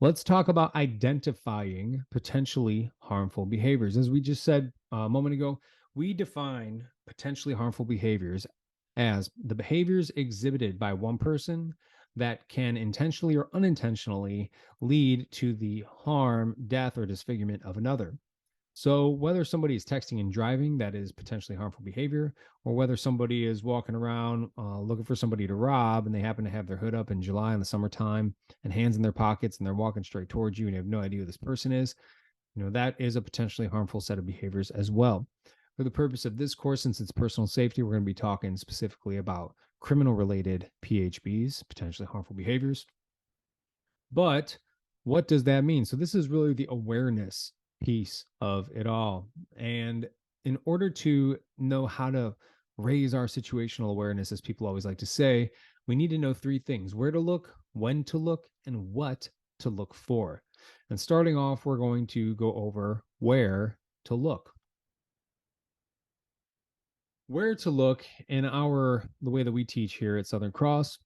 Let's talk about identifying potentially harmful behaviors. As we just said a moment ago, we define potentially harmful behaviors as the behaviors exhibited by one person that can intentionally or unintentionally lead to the harm, death, or disfigurement of another. So, whether somebody is texting and driving, that is potentially harmful behavior, or whether somebody is walking around looking for somebody to rob and they happen to have their hood up in July in the summertime and hands in their pockets and they're walking straight towards you and you have no idea who this person is, that is a potentially harmful set of behaviors as well. For the purpose of this course, since it's personal safety, we're going to be talking specifically about criminal related PHBs, potentially harmful behaviors. But what does that mean? So, this is really the awareness piece of it all. And in order to know how to raise our situational awareness, as people always like to say, we need to know three things: where to look, when to look, and what to look for. And starting off, we're going to go over where to look. Where to look in the way that we teach here at Southern Cross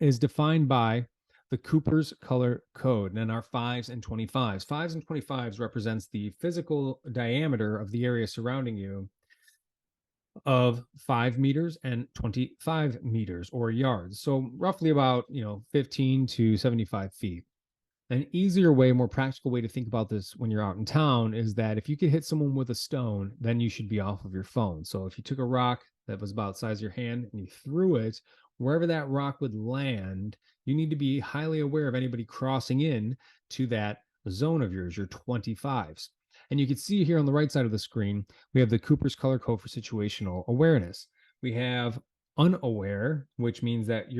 is defined by the Cooper's color code and our 5s and 25s. 5s and 25s represents the physical diameter of the area surrounding you of 5 meters and 25 meters or yards. So roughly about, 15 to 75 feet. An easier way, more practical way to think about this when you're out in town is that if you could hit someone with a stone, then you should be off of your phone. So if you took a rock that was about the size of your hand and you threw it, wherever that rock would land, you need to be highly aware of anybody crossing in to that zone of yours, your 25s. And you can see here on the right side of the screen, we have the Cooper's color code for situational awareness. We have unaware, which means that you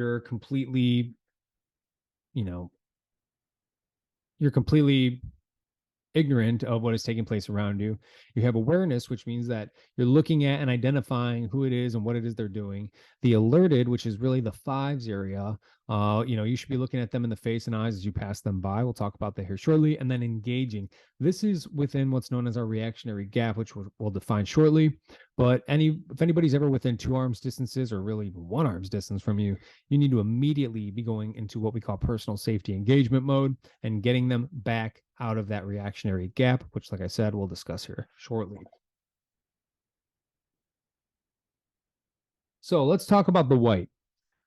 know, you're completely ignorant of what is taking place around you. You have awareness, which means that you're looking at and identifying who it is and what it is they're doing. The alerted, which is really the 5s area, you should be looking at them in the face and eyes as you pass them by. We'll talk about that here shortly. And then engaging. This is within what's known as our reactionary gap, which we'll define shortly. But if anybody's ever within 2 arms distances or really 1 arm's distance from you, you need to immediately be going into what we call personal safety engagement mode and getting them back out of that reactionary gap, which, like I said, we'll discuss here shortly. So let's talk about the white.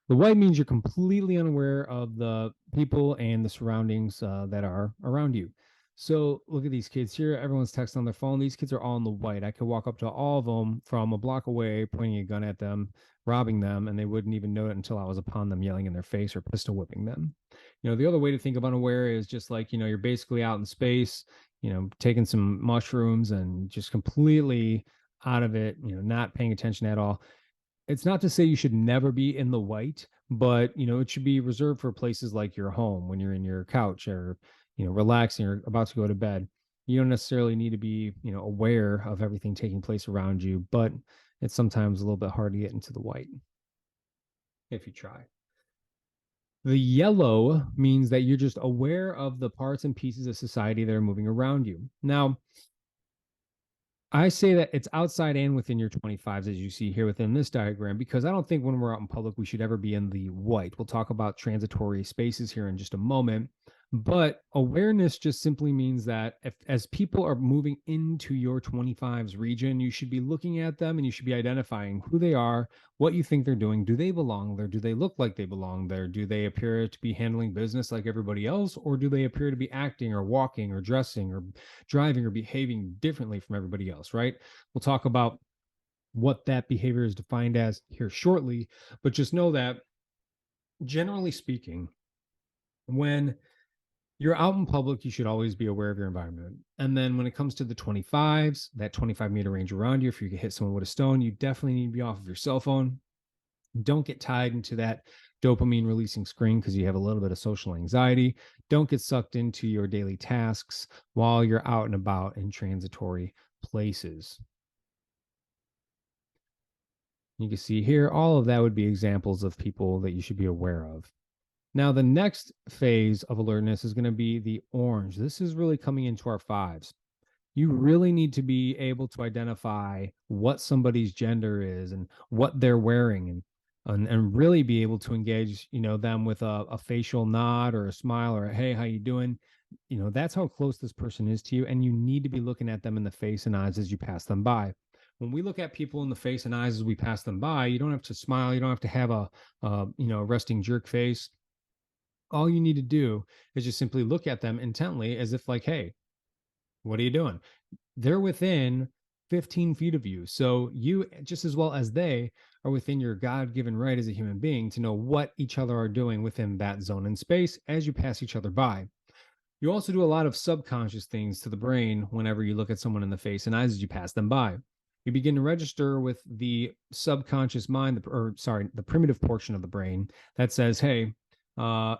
The white means you're completely unaware of the people and the surroundings that are around you. So look at these kids here. Everyone's texting on their phone. These kids are all in the white. I could walk up to all of them from a block away, pointing a gun at them, robbing them, and they wouldn't even know it until I was upon them yelling in their face or pistol whipping them. The other way to think of unaware is just like, you're basically out in space, taking some mushrooms and just completely out of it, not paying attention at all. It's not to say you should never be in the white, but it should be reserved for places like your home when you're in your couch or relaxing or about to go to bed. You don't necessarily need to be aware of everything taking place around you, but it's sometimes a little bit hard to get into the white if you try. The yellow means that you're just aware of the parts and pieces of society that are moving around you. Now, I say that it's outside and within your 25s, as you see here within this diagram, because I don't think when we're out in public, we should ever be in the white. We'll talk about transitory spaces here in just a moment. But awareness just simply means that as people are moving into your 25s region, you should be looking at them and you should be identifying who they are, what you think they're doing. Do they belong there? Do they look like they belong there? Do they appear to be handling business like everybody else? Or do they appear to be acting or walking or dressing or driving or behaving differently from everybody else, right? We'll talk about what that behavior is defined as here shortly, but just know that generally speaking, when you're out in public, you should always be aware of your environment. And then when it comes to the 25s, that 25-meter range around you, if you get hit someone with a stone, you definitely need to be off of your cell phone. Don't get tied into that dopamine releasing screen because you have a little bit of social anxiety. Don't get sucked into your daily tasks while you're out and about in transitory places. You can see here, all of that would be examples of people that you should be aware of. Now, the next phase of alertness is going to be the orange. This is really coming into our 5s. You really need to be able to identify what somebody's gender is and what they're wearing and and really be able to engage, them with a facial nod or a smile or a, hey, how you doing? That's how close this person is to you. And you need to be looking at them in the face and eyes as you pass them by. When we look at people in the face and eyes as we pass them by, you don't have to smile. You don't have to have a resting jerk face. All you need to do is just simply look at them intently as if like, hey, what are you doing? They're within 15 feet of you. So you, just as well as they, are within your God given right as a human being to know what each other are doing within that zone and space as you pass each other by. You also do a lot of subconscious things to the brain whenever you look at someone in the face and eyes as you pass them by. You begin to register with the subconscious mind, the primitive portion of the brain that says, hey,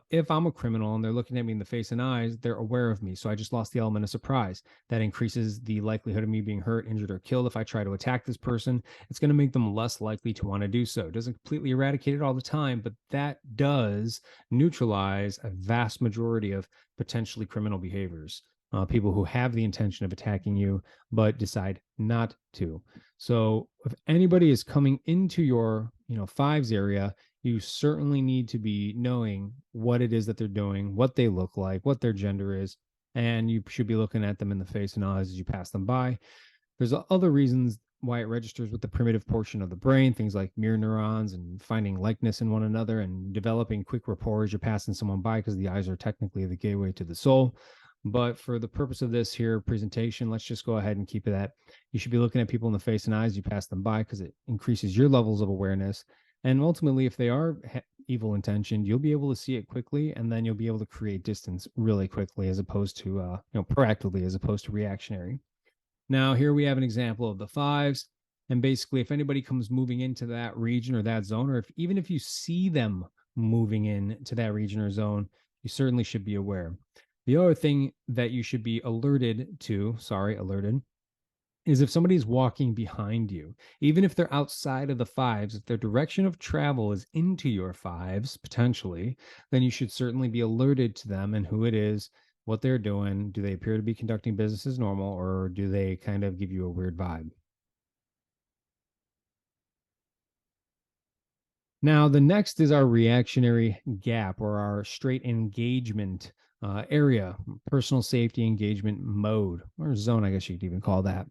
if I'm a criminal and they're looking at me in the face and eyes, they're aware of me. So I just lost the element of surprise. That increases the likelihood of me being hurt, injured, or killed. If I try to attack this person, it's going to make them less likely to want to do so. It doesn't completely eradicate it all the time, but that does neutralize a vast majority of potentially criminal behaviors. People who have the intention of attacking you, but decide not to. So if anybody is coming into your, fives area, you certainly need to be knowing what it is that they're doing, what they look like, what their gender is, and you should be looking at them in the face and eyes as you pass them by. There's other reasons why it registers with the primitive portion of the brain, things like mirror neurons and finding likeness in one another and developing quick rapport as you're passing someone by, because the eyes are technically the gateway to the soul. But for the purpose of this here presentation, let's just go ahead and keep it at you should be looking at people in the face and eyes as you pass them by, because it increases your levels of awareness. And ultimately, if they are evil intentioned, you'll be able to see it quickly, and then you'll be able to create distance really quickly, as opposed to proactively, as opposed to reactionary. Now, here we have an example of the fives. And basically, if anybody comes moving into that region or that zone, or even if you see them moving into that region or zone, you certainly should be aware. The other thing that you should be alerted, is if somebody's walking behind you, even if they're outside of the fives, if their direction of travel is into your fives, potentially, then you should certainly be alerted to them and who it is, what they're doing. Do they appear to be conducting business as normal, or do they kind of give you a weird vibe? Now, the next is our reactionary gap, or our straight engagement area, personal safety engagement mode, or zone, I guess you could even call that.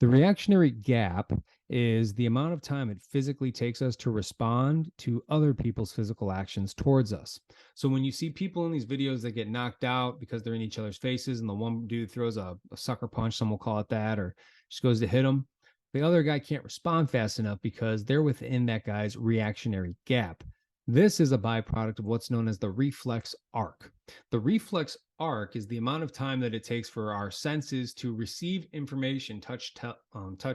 The reactionary gap is the amount of time it physically takes us to respond to other people's physical actions towards us. So when you see people in these videos that get knocked out because they're in each other's faces, and the one dude throws a sucker punch, some will call it that, or just goes to hit them, the other guy can't respond fast enough because they're within that guy's reactionary gap. This is a byproduct of what's known as the reflex arc. The reflex arc is the amount of time that it takes for our senses to receive information, touch,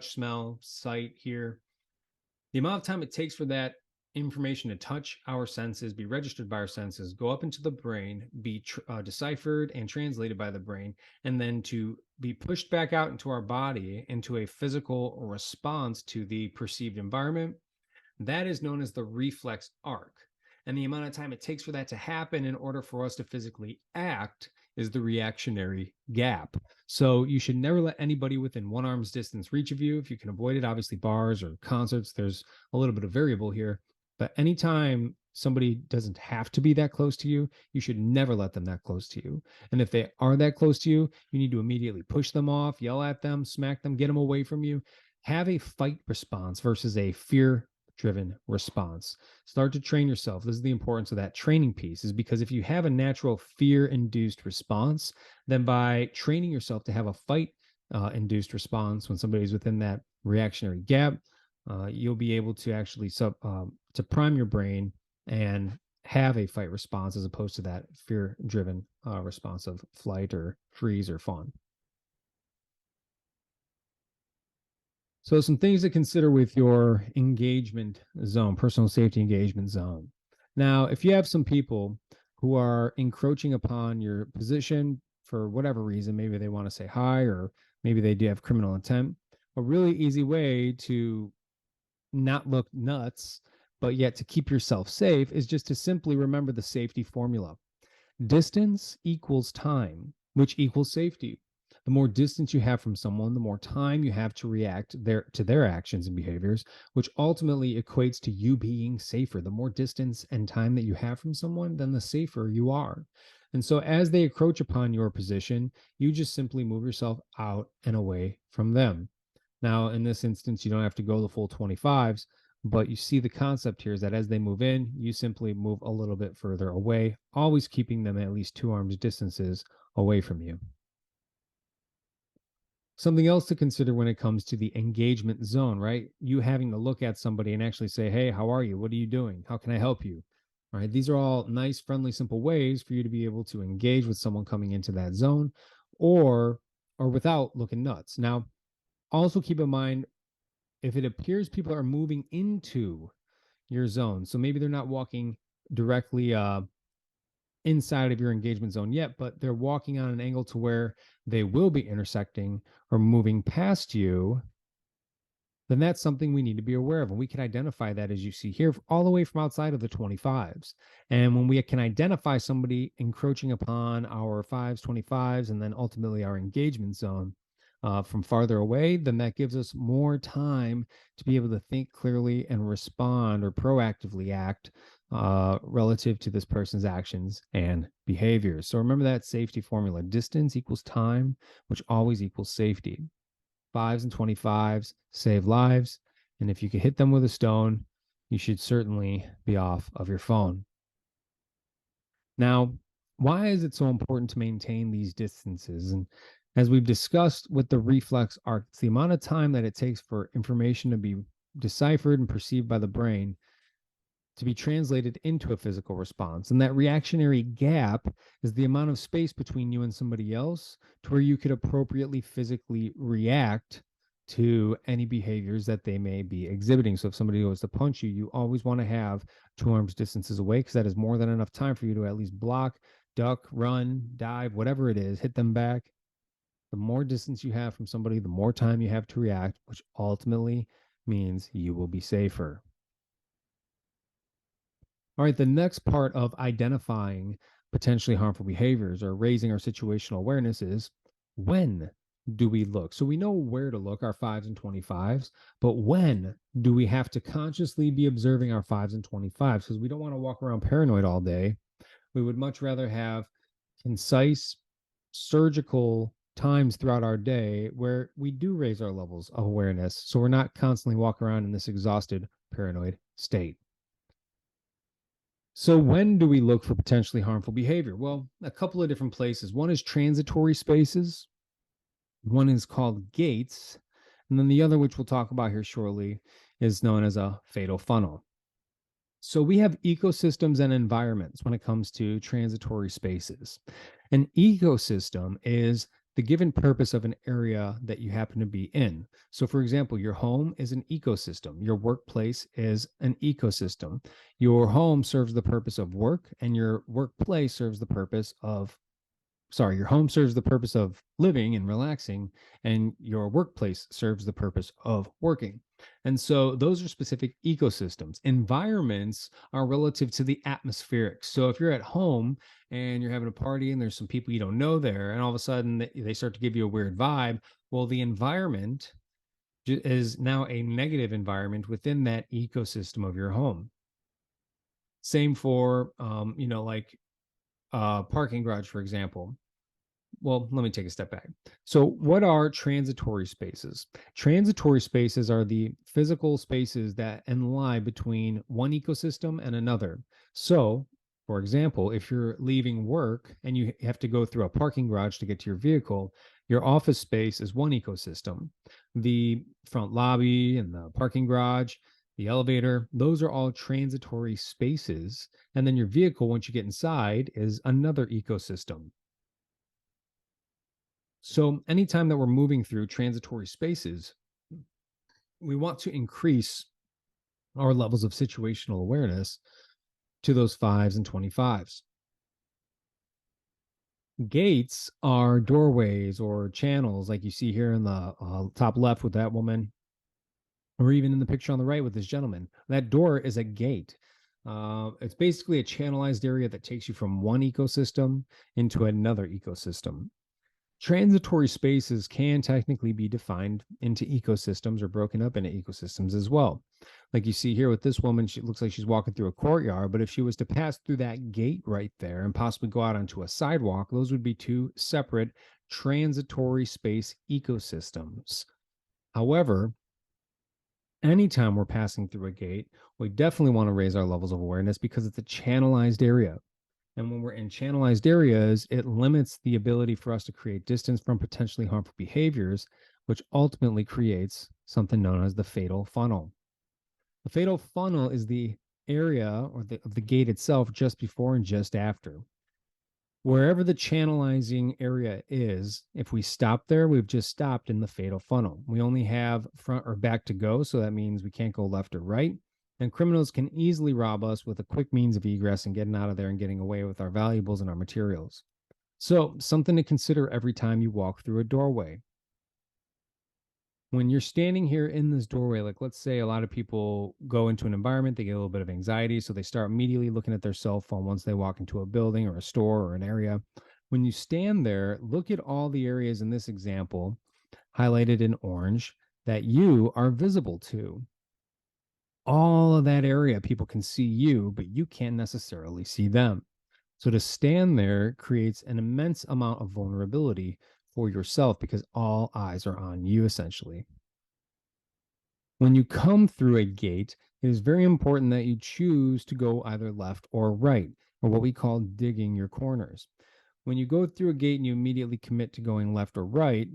smell, sight, hear. The amount of time it takes for that information to touch our senses, be registered by our senses, go up into the brain, be deciphered and translated by the brain, and then to be pushed back out into our body into a physical response to the perceived environment. That is known as the reflex arc. And the amount of time it takes for that to happen in order for us to physically act is the reactionary gap. So you should never let anybody within one arm's distance reach of you. If you can avoid it, obviously bars or concerts, there's a little bit of variable here. But anytime somebody doesn't have to be that close to you, you should never let them that close to you. And if they are that close to you, you need to immediately push them off, yell at them, smack them, get them away from you. Have a fight response versus a fear driven response. Start to train yourself. This is the importance of that training piece, is because if you have a natural fear induced response, then by training yourself to have a fight induced response when somebody's within that reactionary gap, you'll be able to actually to prime your brain and have a fight response, as opposed to that fear driven response of flight or freeze or fawn. So some things to consider with your engagement zone, personal safety engagement zone. Now, if you have some people who are encroaching upon your position for whatever reason, maybe they want to say hi, or maybe they do have criminal intent, a really easy way to not look nuts, but yet to keep yourself safe, is just to simply remember the safety formula. Distance equals time, which equals safety. The more distance you have from someone, the more time you have to react to their actions and behaviors, which ultimately equates to you being safer. The more distance and time that you have from someone, then the safer you are. And so as they encroach upon your position, you just simply move yourself out and away from them. Now, in this instance, you don't have to go the full 25s, but you see the concept here is that as they move in, you simply move a little bit further away, always keeping them at least 2 arms distances away from you. Something else to consider when it comes to the engagement zone, right? You having to look at somebody and actually say, "Hey, how are you? What are you doing? How can I help you?" Right? These are all nice, friendly, simple ways for you to be able to engage with someone coming into that zone or without looking nuts. Now, also keep in mind if it appears people are moving into your zone. So maybe they're not walking directly inside of your engagement zone yet, but they're walking on an angle to where they will be intersecting or moving past you, then that's something we need to be aware of. And we can identify that, as you see here, all the way from outside of the 25s. And when we can identify somebody encroaching upon our 5s, 25s, and then ultimately our engagement zone from farther away, then that gives us more time to be able to think clearly and respond or proactively act relative to this person's actions and behaviors. So remember that safety formula: distance equals time, which always equals safety. 5s and 25s save lives. And if you can hit them with a stone, you should certainly be off of your phone. Now, why is it so important to maintain these distances? And as we've discussed with the reflex arc, it's the amount of time that it takes for information to be deciphered and perceived by the brain to be translated into a physical response. And that reactionary gap is the amount of space between you and somebody else to where you could appropriately physically react to any behaviors that they may be exhibiting. So if somebody goes to punch you, you always want to have 2 arms distances away because that is more than enough time for you to at least block, duck, run, dive, whatever it is, hit them back. The more distance you have from somebody, the more time you have to react, which ultimately means you will be safer. All right, the next part of identifying potentially harmful behaviors or raising our situational awareness is when do we look? So we know where to look, our 5s and 25s, but when do we have to consciously be observing our 5s and 25s? Because we don't want to walk around paranoid all day. We would much rather have concise, surgical times throughout our day where we do raise our levels of awareness. So we're not constantly walking around in this exhausted, paranoid state. So, when do we look for potentially harmful behavior? Well, a couple of different places. One is transitory spaces, one is called gates, and then the other, which we'll talk about here shortly, is known as a fatal funnel. So, we have ecosystems and environments when it comes to transitory spaces. An ecosystem is the given purpose of an area that you happen to be in. So, for example, your home is an ecosystem, your workplace is an ecosystem. Your home serves the purpose of work, and your workplace serves the purpose of your home serves the purpose of living and relaxing, and your workplace serves the purpose of working. And so those are specific ecosystems. Environments are relative to the atmospheric. So if you're at home and you're having a party and there's some people you don't know there, and all of a sudden they start to give you a weird vibe, well, the environment is now a negative environment within that ecosystem of your home. Same for, like parking garage, for example. Well, let me take a step back. So, what are transitory spaces? Transitory spaces are the physical spaces that lie between one ecosystem and another. So, for example, if you're leaving work and you have to go through a parking garage to get to your vehicle, your office space is one ecosystem. The front lobby and the parking garage, the elevator, those are all transitory spaces. And then your vehicle, once you get inside, is another ecosystem. So, anytime that we're moving through transitory spaces, we want to increase our levels of situational awareness to those 5s and 25s. Gates are doorways or channels, like you see here in the top left with that woman, or even in the picture on the right with this gentleman. That door is a gate. It's basically a channelized area that takes you from one ecosystem into another ecosystem. Transitory spaces can technically be defined into ecosystems or broken up into ecosystems as well. Like you see here with this woman, she looks like she's walking through a courtyard, but if she was to pass through that gate right there and possibly go out onto a sidewalk, those would be two separate transitory space ecosystems. However, anytime we're passing through a gate, we definitely want to raise our levels of awareness because it's a channelized area. And when we're in channelized areas, it limits the ability for us to create distance from potentially harmful behaviors, which ultimately creates something known as the fatal funnel. The fatal funnel is the area of the gate itself just before and just after. Wherever the channelizing area is, if we stop there, we've just stopped in the fatal funnel. We only have front or back to go, so that means we can't go left or right. And criminals can easily rob us with a quick means of egress and getting out of there and getting away with our valuables and our materials. So, something to consider every time you walk through a doorway. When you're standing here in this doorway, like let's say a lot of people go into an environment, they get a little bit of anxiety. So they start immediately looking at their cell phone once they walk into a building or a store or an area. When you stand there, look at all the areas in this example highlighted in orange that you are visible to. All of that area, people can see you, but you can't necessarily see them. So to stand there creates an immense amount of vulnerability for yourself because all eyes are on you essentially. When you come through a gate, it is very important that you choose to go either left or right, or what we call digging your corners. When you go through a gate and you immediately commit to going left or right,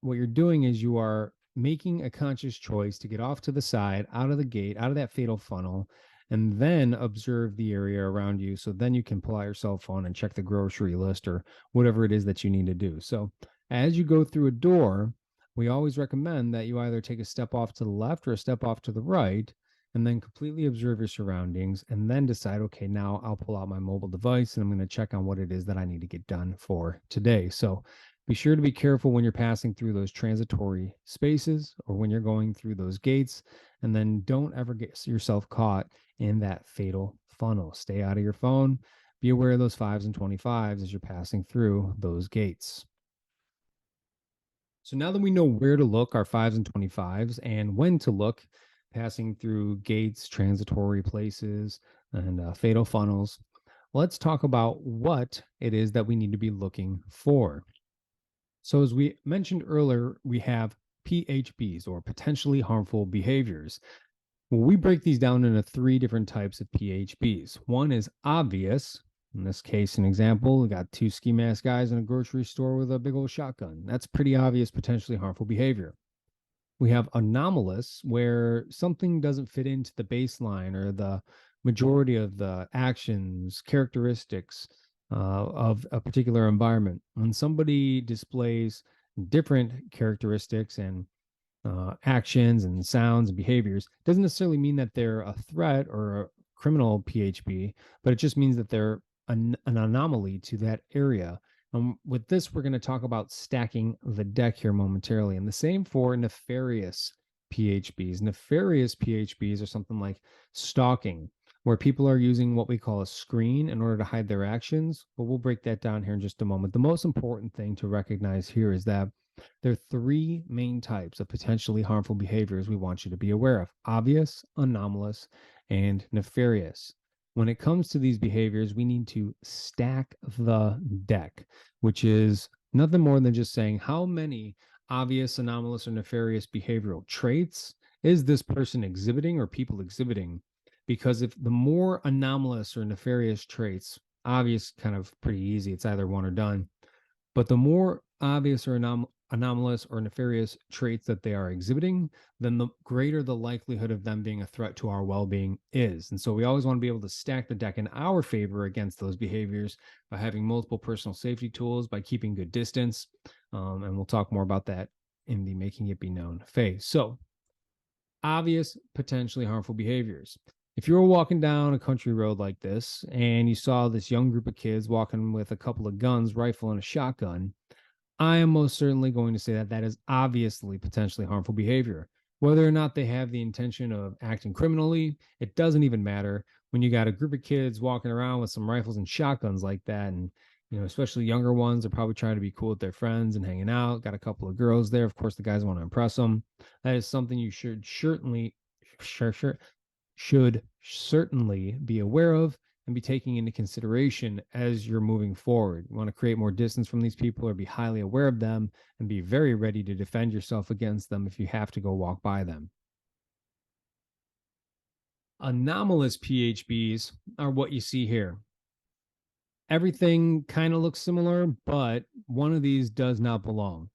what you're doing is you are making a conscious choice to get off to the side, out of the gate, out of that fatal funnel, and then observe the area around you. So then you can pull out your cell phone and check the grocery list or whatever it is that you need to do. So as you go through a door, we always recommend that you either take a step off to the left or a step off to the right and then completely observe your surroundings and then decide, okay, now I'll pull out my mobile device and I'm going to check on what it is that I need to get done for today. So be sure to be careful when you're passing through those transitory spaces or when you're going through those gates. And then don't ever get yourself caught in that fatal funnel. Stay out of your phone. Be aware of those 5s and 25s as you're passing through those gates. So now that we know where to look, our 5s and 25s, and when to look, passing through gates, transitory places, and fatal funnels, let's talk about what it is that we need to be looking for. So, as we mentioned earlier, we have PHBs or potentially harmful behaviors. Well, we break these down into three different types of PHBs. One is obvious. In this case, an example, we got two ski mask guys in a grocery store with a big old shotgun. That's pretty obvious, potentially harmful behavior. We have anomalous, where something doesn't fit into the baseline or the majority of the actions, characteristics of a particular environment. When somebody displays different characteristics and actions and sounds and behaviors doesn't necessarily mean that they're a threat or a criminal PHB, but it just means that they're an anomaly to that area. With this, we're going to talk about stacking the deck here momentarily. And the same for nefarious PHBs. Nefarious PHBs are something like stalking, where people are using what we call a screen in order to hide their actions. But we'll break that down here in just a moment. The most important thing to recognize here is that there are three main types of potentially harmful behaviors we want you to be aware of: obvious, anomalous, and nefarious. When it comes to these behaviors, we need to stack the deck, which is nothing more than just saying how many obvious, anomalous, or nefarious behavioral traits is this person exhibiting or people exhibiting. Because if the more anomalous or nefarious traits, obvious, kind of pretty easy, it's either one or done. But the more obvious or anomalous or nefarious traits that they are exhibiting, then the greater the likelihood of them being a threat to our well being is. And so we always want to be able to stack the deck in our favor against those behaviors by having multiple personal safety tools, by keeping good distance. And we'll talk more about that in the making it be known phase. So, obvious, potentially harmful behaviors. If you were walking down a country road like this and you saw this young group of kids walking with a couple of guns, rifle, and a shotgun, I am most certainly going to say that that is obviously potentially harmful behavior. Whether or not they have the intention of acting criminally, it doesn't even matter when you got a group of kids walking around with some rifles and shotguns like that. And Especially younger ones are probably trying to be cool with their friends and hanging out. Got a couple of girls there. Of course, the guys want to impress them. That is something you should certainly, sure, should certainly be aware of and be taking into consideration as you're moving forward. You want to create more distance from these people or be highly aware of them and be very ready to defend yourself against them if you have to go walk by them. Anomalous PHBs are what you see here. Everything kind of looks similar, but one of these does not belong.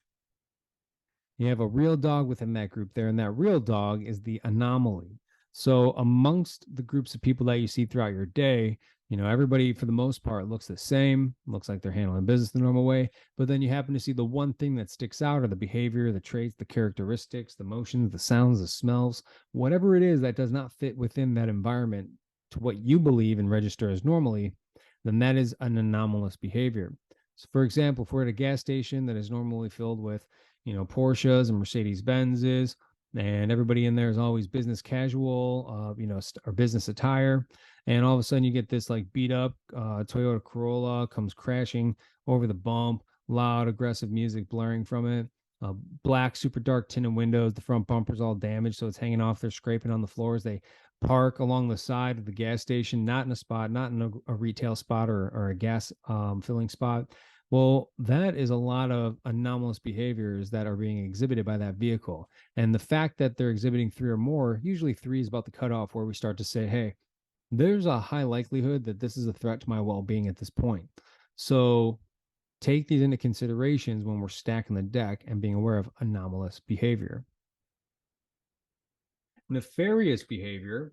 You have a real dog within that group there, and that real dog is the anomaly. So, amongst the groups of people that you see throughout your day, everybody for the most part looks the same, looks like they're handling business the normal way. But then you happen to see the one thing that sticks out, or the behavior, the traits, the characteristics, the motions, the sounds, the smells, whatever it is that does not fit within that environment to what you believe and register as normally, then that is an anomalous behavior. So, for example, if we're at a gas station that is normally filled with Porsches and Mercedes Benzes, and everybody in there is always business casual, or business attire. And all of a sudden, you get this like beat up Toyota Corolla comes crashing over the bump, loud, aggressive music blaring from it. Black, super dark tinted windows. The front bumper's all damaged, so it's hanging off. They're scraping on the floors. They park along the side of the gas station, not in a spot, not in a retail spot or a gas filling spot. Well, that is a lot of anomalous behaviors that are being exhibited by that vehicle. And the fact that they're exhibiting three or more, usually three is about the cutoff where we start to say, hey, there's a high likelihood that this is a threat to my well being at this point. So take these into considerations when we're stacking the deck and being aware of anomalous behavior. Nefarious behavior.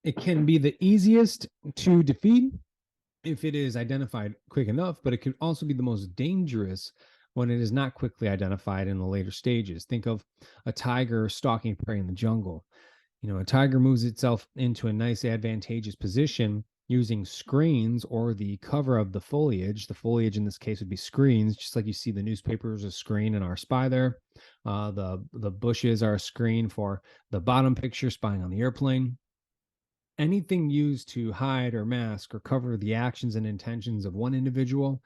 It can be the easiest to defeat if it is identified quick enough, but it can also be the most dangerous when it is not quickly identified in the later stages. Think of a tiger stalking prey in the jungle. A tiger moves itself into a nice advantageous position using screens or the cover of the foliage. The foliage in this case would be screens, just like you see the newspaper as a screen in our spy there. The bushes are a screen for the bottom picture spying on the airplane. Anything used to hide or mask or cover the actions and intentions of one individual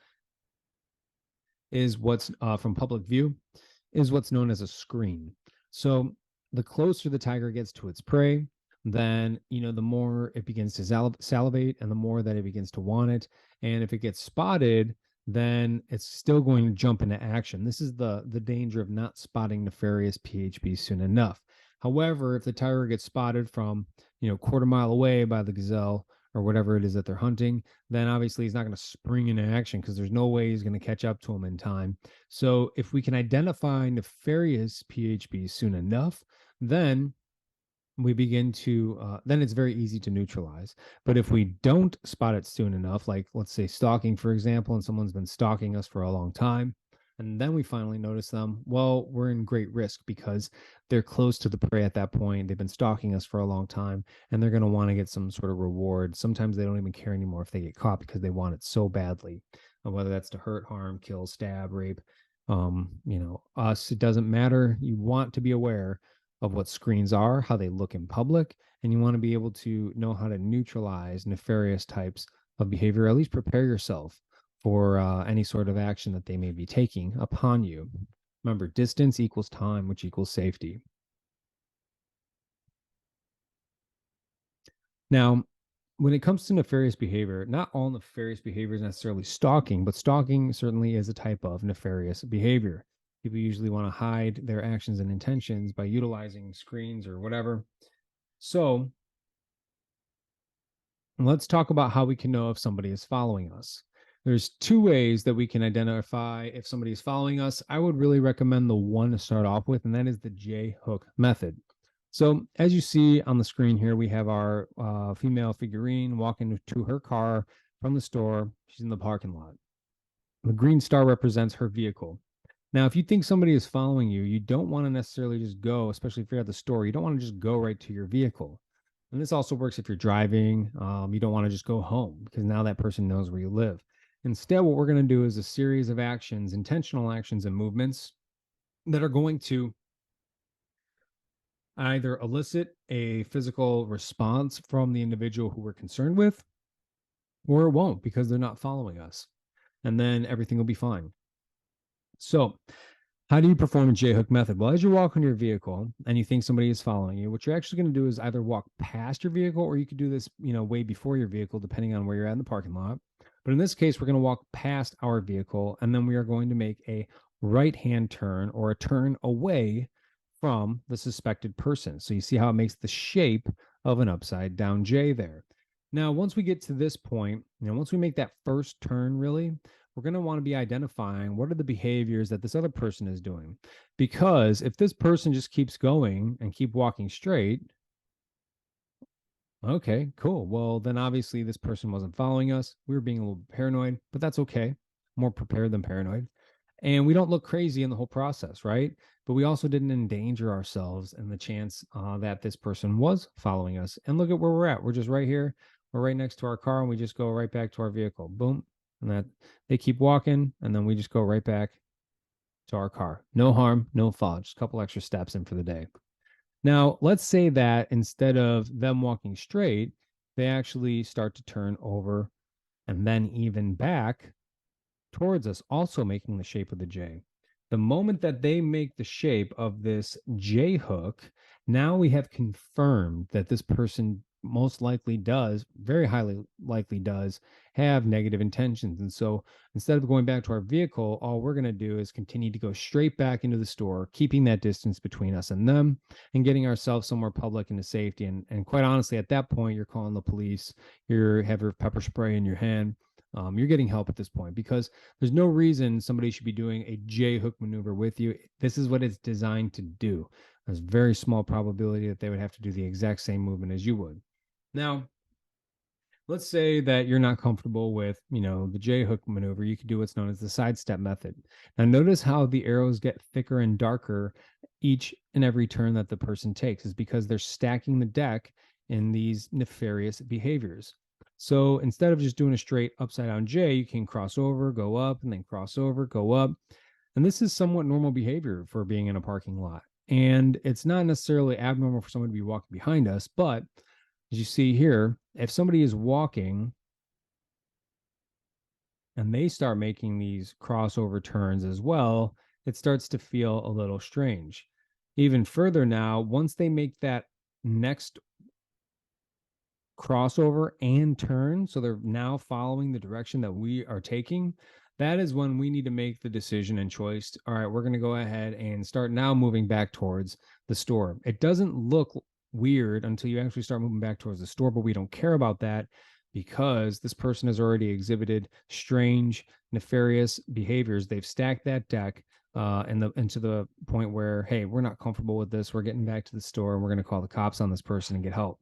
is what's from public view is what's known as a screen. So the closer the tiger gets to its prey, then the more it begins to salivate and the more that it begins to want it. And if it gets spotted, then it's still going to jump into action. This is the danger of not spotting nefarious PHB soon enough. However, if the tiger gets spotted from quarter mile away by the gazelle or whatever it is that they're hunting, then obviously he's not going to spring into action because there's no way he's going to catch up to him in time. So if we can identify nefarious PHBs soon enough, then we begin to then it's very easy to neutralize. But if we don't spot it soon enough, like let's say stalking, for example, and someone's been stalking us for a long time, and then we finally notice them, well, we're in great risk because they're close to the prey at that point. They've been stalking us for a long time, and they're going to want to get some sort of reward. Sometimes they don't even care anymore if they get caught because they want it so badly, whether that's to hurt, harm, kill, stab, rape. Us, it doesn't matter. You want to be aware of what screens are, how they look in public, and you want to be able to know how to neutralize nefarious types of behavior, at least prepare yourself for any sort of action that they may be taking upon you. Remember, distance equals time, which equals safety. Now, when it comes to nefarious behavior, not all nefarious behavior is necessarily stalking, but stalking certainly is a type of nefarious behavior. People usually want to hide their actions and intentions by utilizing screens or whatever. So let's talk about how we can know if somebody is following us. There's two ways that we can identify if somebody is following us. I would really recommend the one to start off with, and that is the J hook method. So as you see on the screen here, we have our female figurine walking to her car from the store. She's in the parking lot. The green star represents her vehicle. Now, if you think somebody is following you, you don't want to necessarily just go, especially if you're at the store, you don't want to just go right to your vehicle. And this also works if you're driving. You don't want to just go home because now that person knows where you live. Instead, what we're going to do is a series of actions, intentional actions and movements that are going to either elicit a physical response from the individual who we're concerned with, or it won't because they're not following us. And then everything will be fine. So, how do you perform a J hook method? Well, as you walk on your vehicle and you think somebody is following you, what you're actually going to do is either walk past your vehicle, or you could do this, way before your vehicle, depending on where you're at in the parking lot. But in this case, we're going to walk past our vehicle, and then we are going to make a right hand turn, or a turn away from the suspected person. So you see how it makes the shape of an upside down J there. Now, once we get to this point, once we make that first turn, really, we're going to want to be identifying what are the behaviors that this other person is doing. Because if this person just keeps going and keep walking straight, okay, cool. Well, then obviously this person wasn't following us. We were being a little paranoid, but that's okay. More prepared than paranoid. And we don't look crazy in the whole process, right? But we also didn't endanger ourselves in the chance that this person was following us. And look at where we're at. We're just right here. We're right next to our car, and we just go right back to our vehicle. Boom. And that they keep walking, and then we just go right back to our car. No harm, no foul. Just a couple extra steps in for the day. Now, let's say that instead of them walking straight, they actually start to turn over and then even back towards us, also making the shape of the J. The moment that they make the shape of this J hook, now we have confirmed that this person most likely does, very highly likely does, have negative intentions. And so instead of going back to our vehicle, all we're going to do is continue to go straight back into the store, keeping that distance between us and them, and getting ourselves somewhere public into safety. And quite honestly, at that point, you're calling the police, you have your pepper spray in your hand. You're getting help at this point, because there's no reason somebody should be doing a J hook maneuver with you. This is what it's designed to do. There's very small probability that they would have to do the exact same movement as you would. Now, let's say that you're not comfortable with, the J hook maneuver. You could do what's known as the sidestep method. Now, notice how the arrows get thicker and darker each and every turn that the person takes, is because they're stacking the deck in these nefarious behaviors. So instead of just doing a straight upside down J, you can cross over, go up, and then cross over, go up. And this is somewhat normal behavior for being in a parking lot. And it's not necessarily abnormal for someone to be walking behind us, but as you see here, if somebody is walking and they start making these crossover turns as well, it starts to feel a little strange. Even further now, once they make that next crossover and turn, so they're now following the direction that we are taking, that is when we need to make the decision and choice. All right, we're going to go ahead and start now moving back towards the store. It doesn't look weird until you actually start moving back towards the store, but we don't care about that because this person has already exhibited strange, nefarious behaviors. They've stacked that deck and to the point where, hey, we're not comfortable with this. We're getting back to the store, and we're going to call the cops on this person and get help.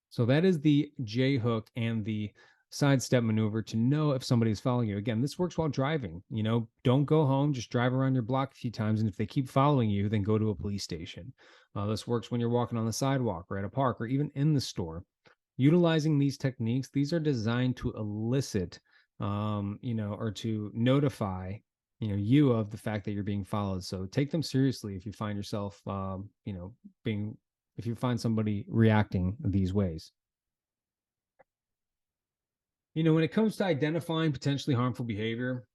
So that is the J hook and the sidestep maneuver to know if somebody's following you. Again, this works while driving. Don't go home, just drive around your block a few times. And if they keep following you, then go to a police station. This works when you're walking on the sidewalk or at a park or even in the store. Utilizing these techniques, these are designed to elicit, or to notify, you of the fact that you're being followed. So take them seriously if you find yourself, being if you find somebody reacting these ways. When it comes to identifying potentially harmful behavior,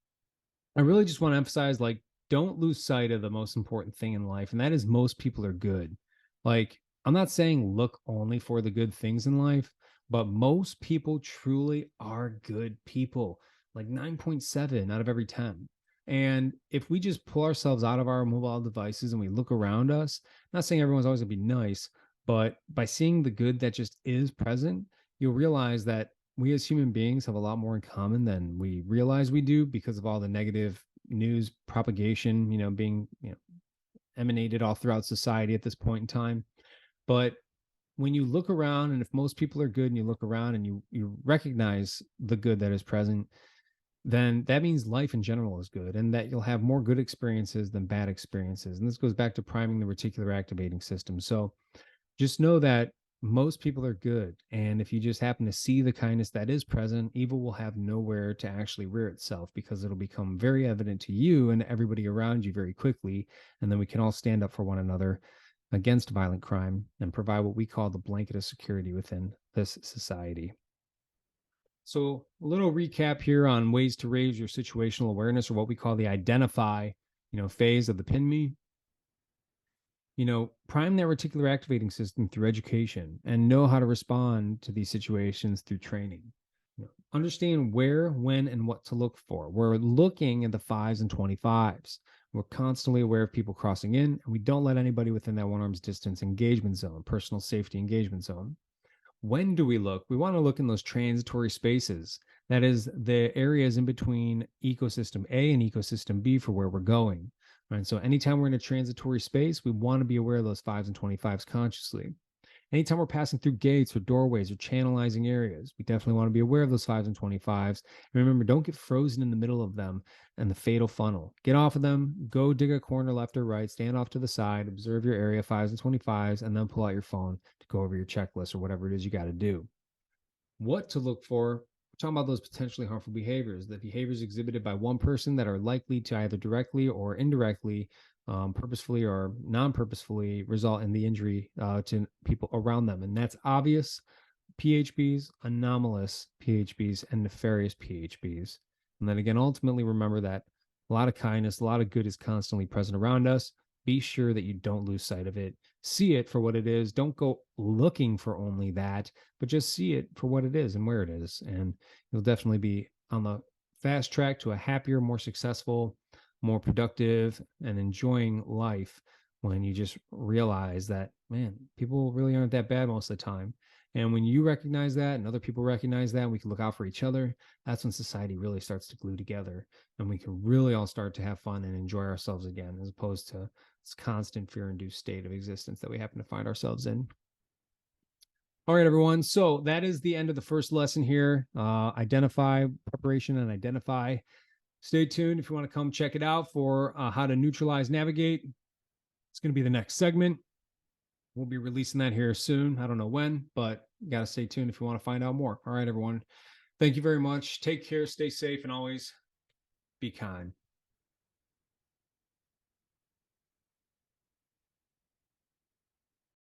I really just want to emphasize, like, don't lose sight of the most important thing in life, and that is most people are good. Like, I'm not saying look only for the good things in life, but most people truly are good people, like 9.7 out of every 10. And if we just pull ourselves out of our mobile devices and we look around us, not saying everyone's always gonna be nice, but by seeing the good that just is present, you'll realize that we as human beings have a lot more in common than we realize we do, because of all the negative news propagation, being, emanated all throughout society at this point in time. But when you look around, and if most people are good and you look around and you recognize the good that is present, then that means life in general is good, and that you'll have more good experiences than bad experiences. And this goes back to priming the reticular activating system. So just know that most people are good. And if you just happen to see the kindness that is present, evil will have nowhere to actually rear itself, because it'll become very evident to you and everybody around you very quickly. And then we can all stand up for one another against violent crime and provide what we call the blanket of security within this society. So, a little recap here on ways to raise your situational awareness, or what we call the identify, phase of the pin me. Prime that reticular activating system through education and know how to respond to these situations through training. Understand where, when, and what to look for. We're looking at the 5s and 25s. We're constantly aware of people crossing in, and we don't let anybody within that one arm's distance engagement zone, personal safety engagement zone. When do we look? We want to look in those transitory spaces. That is the areas in between ecosystem A and ecosystem B for where we're going. Right. So anytime we're in a transitory space, we want to be aware of those 5s and 25s consciously. Anytime we're passing through gates or doorways or channelizing areas, we definitely want to be aware of those 5s and 25s. And remember, don't get frozen in the middle of them and the fatal funnel. Get off of them, go dig a corner left or right, stand off to the side, observe your area, 5s and 25s, and then pull out your phone to go over your checklist or whatever it is you got to do. What to look for? We're talking about those potentially harmful behaviors, the behaviors exhibited by one person that are likely to either directly or indirectly, purposefully or non-purposefully, result in the injury to people around them. And that's obvious PHBs, anomalous PHBs, and nefarious PHBs. And then again, ultimately, remember that a lot of kindness, a lot of good is constantly present around us. Be sure that you don't lose sight of it. See it for what it is. Don't go looking for only that, but just see it for what it is and where it is. And you'll definitely be on the fast track to a happier, more successful, more productive, and enjoying life when you just realize that, man, people really aren't that bad most of the time. And when you recognize that and other people recognize that, and we can look out for each other, that's when society really starts to glue together and we can really all start to have fun and enjoy ourselves again, as opposed to this constant fear induced state of existence that we happen to find ourselves in. All right, everyone. So that is the end of the first lesson here. Identify, preparation, and identify. Stay tuned if you want to come check it out for how to neutralize, navigate. It's going to be the next segment. We'll be releasing that here soon. I don't know when, but you got to stay tuned if you want to find out more. All right, everyone. Thank you very much. Take care, stay safe, and always be kind.